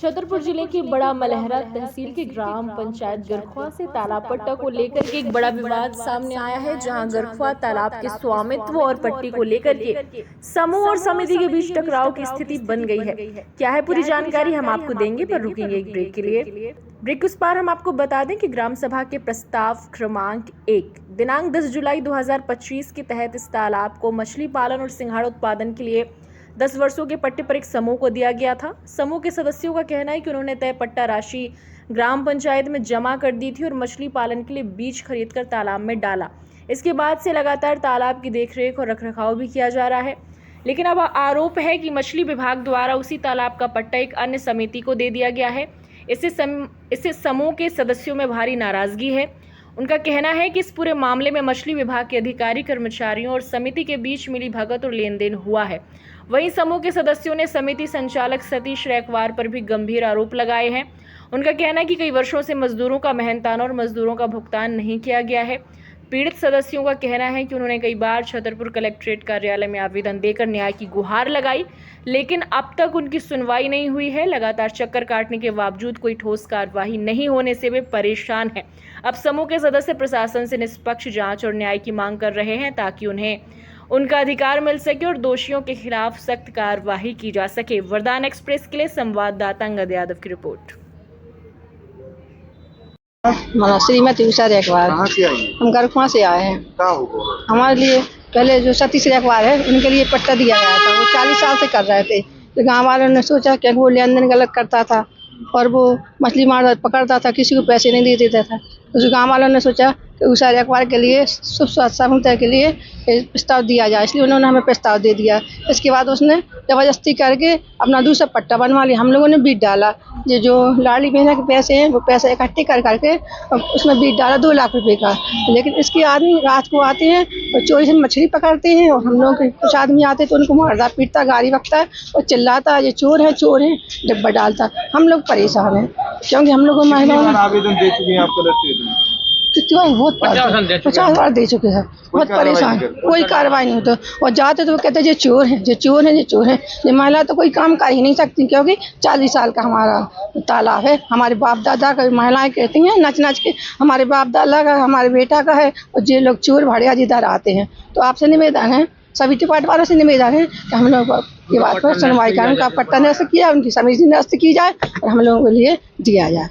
छतरपुर जिले के बड़ा मलहरा तहसील के ग्राम पंचायत गरखुआ से तालाब पट्टा को लेकर के एक बड़ा विवाद सामने आया है, जहां गरखुआ तालाब के स्वामित्व और पट्टी को लेकर के समूह और समिति के बीच टकराव की स्थिति बन गई है। क्या है पूरी जानकारी हम आपको देंगे, पर रुकेंगे एक ब्रेक के लिए। ब्रेक उस पार हम आपको बता दें कि ग्राम सभा के प्रस्ताव क्रमांक 1 दिनांक 10 जुलाई 2025 के तहत इस तालाब को मछली पालन और सिंघाड़ा उत्पादन के लिए 10 वर्षों के पट्टे पर एक समूह को दिया गया था। समूह के सदस्यों का कहना है कि उन्होंने तय पट्टा राशि ग्राम पंचायत में जमा कर दी थी और मछली पालन के लिए बीज खरीदकर तालाब में डाला। इसके बाद से लगातार तालाब की देखरेख और रखरखाव भी किया जा रहा है, लेकिन अब आरोप है कि मछली विभाग द्वारा उसी तालाब का पट्टा एक अन्य समिति को दे दिया गया है। इससे समूह के सदस्यों में भारी नाराजगी है। उनका कहना है कि इस पूरे मामले में मछली विभाग के अधिकारी, कर्मचारियों और समिति के बीच मिली भगत और लेन देन हुआ है। वहीं समूह के सदस्यों ने समिति संचालक सतीश रैकवार पर भी गंभीर आरोप लगाए हैं। उनका कहना है कि कई वर्षों से मजदूरों का मेहनताना और मजदूरों का भुगतान नहीं किया गया है। पीड़ित सदस्यों का कहना है कि उन्होंने कई बार छतरपुर कलेक्ट्रेट कार्यालय में आवेदन देकर न्याय की गुहार लगाई, लेकिन अब तक उनकी सुनवाई नहीं हुई है। लगातार चक्कर काटने के बावजूद कोई ठोस कार्यवाही नहीं होने से वे परेशान हैं। अब समूह के सदस्य प्रशासन से निष्पक्ष जांच और न्याय की मांग कर रहे हैं, ताकि उन्हें उनका अधिकार मिल सके और दोषियों के खिलाफ सख्त कार्यवाही की जा सके। वरदान एक्सप्रेस के लिए संवाददाता अंगद यादव की रिपोर्ट। श्रीमती उषा रैकवार। हम गरखुआ से आए हैं। हमारे लिए पहले जो सतीश रैकवार है, उनके लिए पट्टा दिया गया था। वो 40 साल से कर रहे थे, तो गाँव वालों ने सोचा कि वो लेन देन गलत करता था और वो मछली मार पकड़ता था, किसी को पैसे नहीं दे देता था। तो गाँव वालों ने सोचा कि उषा रैकवार के लिए शुभ समुदाय के लिए प्रस्ताव दिया जाए, इसलिए उन्होंने हमें प्रस्ताव दे दिया। इसके बाद उसने जबरदस्ती करके अपना दूसरा पट्टा बनवा लिया। हम लोगों ने बीज डाला। ये जो लाडली बहना के पैसे हैं, वो पैसे इकट्ठे कर करके उसमें बीज डाला 2 लाख रुपए का। लेकिन इसके आदमी रात को आते हैं और चोरी से मछली पकड़ते हैं, और हम लोग कुछ आदमी आते तो उनको मारता पीटता, गाड़ी रखता है और चिल्लाता, ये चोर है डब्बा डालता। हम लोग परेशान हैं, क्योंकि हम लोग आवेदन दे चुके हैं आपको बहुत 50 बार दे चुके हैं। बहुत परेशान, कोई कार्रवाई नहीं होता। और जाते तो वो कहते ये चोर है, ये चोर है, ये चोर है। ये महिला तो कोई काम कर ही नहीं सकती, क्योंकि 40 साल का हमारा तालाब है। हमारे बाप दादा का महिलाएं कहती हैं नच नच के, हमारे बाप दादा का, हमारे बेटा का है, और ये लोग चोर भड़िया जिधर आते हैं। तो आपसे निवेदन है, सभी डिपार्टमेंट वालों से निवेदन है कि हम लोग की बात पर सुनवाई करें, उनका पट्टा निरस्त किया, उनकी समिति निरस्त की जाए और हम लोगों के लिए दिया जाए।